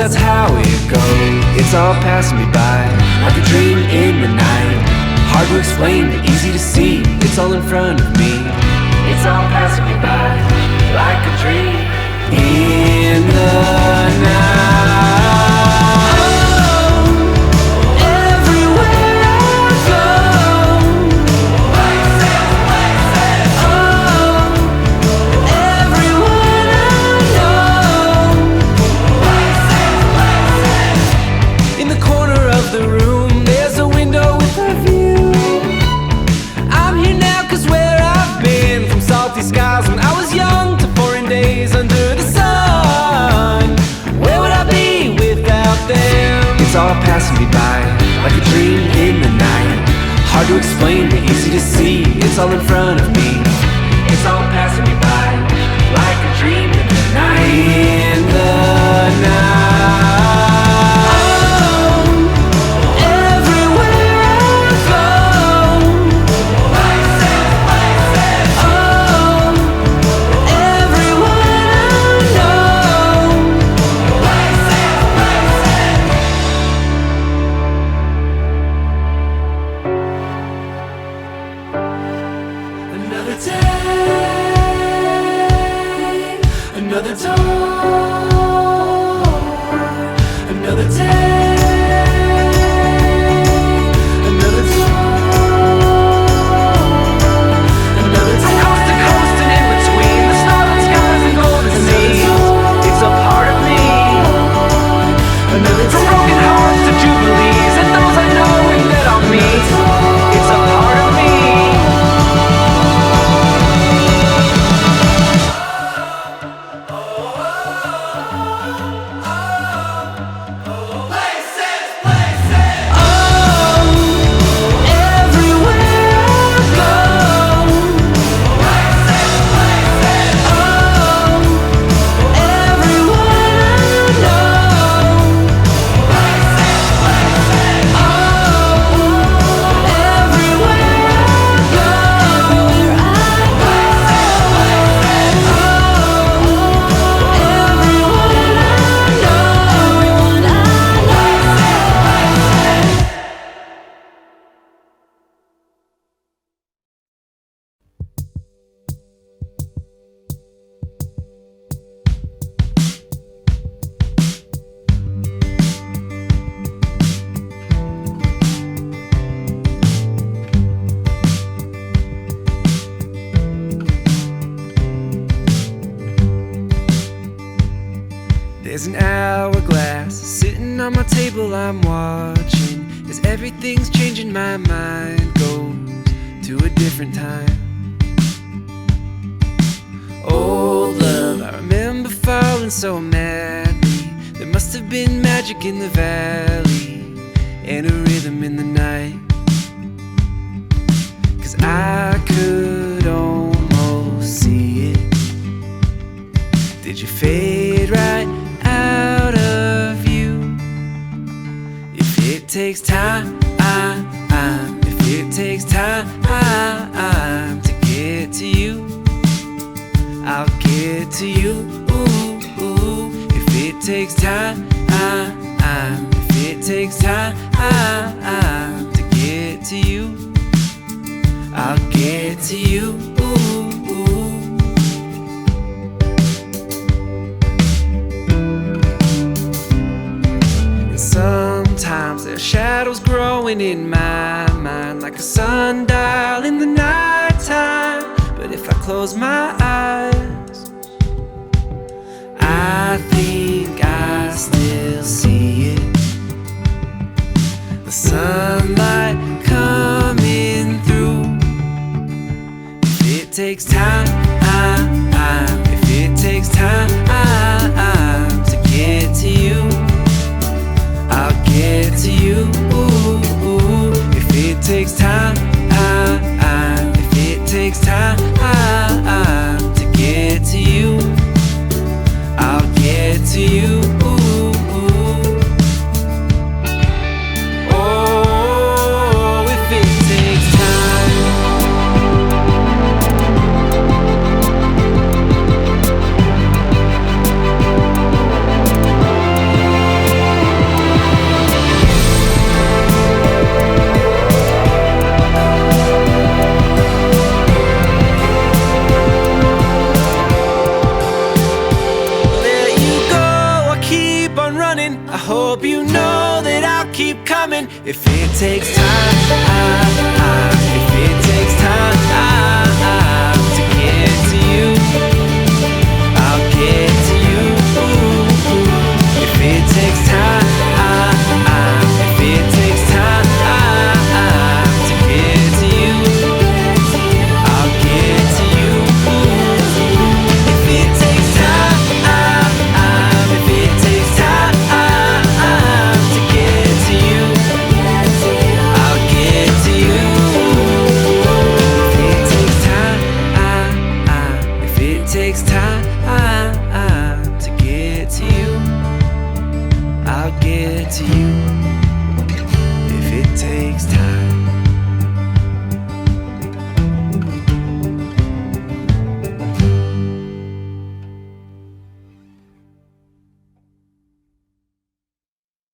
that's how it goes. It's all passing me by, like a dream in the night. Hard to explain, but easy to see. It's all in front of me. It's all passing me by, like a dream in the night. Skies when I was young to foreign days under the sun. Where would I be without them? It's all passing me by, like a dream in the night. Hard to explain, but easy to see. It's all in front of me. It's all passing me by, like a dream in the night. In the night. Another door, another day, another door, another day. From coast to coast and in between the starlit skies and golden seas, it's a part of me. From broken hearts to jubilees and those I know and that I'll meet, it's a part of me. There's an hourglass sitting on my table, I'm watching as everything's changing. My mind goes to a different time. Old love, I remember falling so madly. There must have been magic in the valley and a rhythm in the night. 'Cause I could almost see it. Did you fade right out of view? If it takes time, if it takes time to get to you, I'll get to you. If it takes time, if it takes time to get to you, I'll get to you. Sometimes there's shadows growing in my mind, like a sundial in the nighttime. But if I close my eyes, I think I still see it. The sunlight coming through. If it takes time, if it takes time to get to you, I'll get to you. If it takes time, if it takes time to get to you, I'll get to you. Oh, if it takes time. If it takes time, if it takes time to get to you, I'll get to you. If it takes time, if it takes time to get to you, I'll get to you. If it takes time, if it takes time to get to you, I'll get to you. If it takes time, if it takes time to get to you, I'll get to you. If it takes time.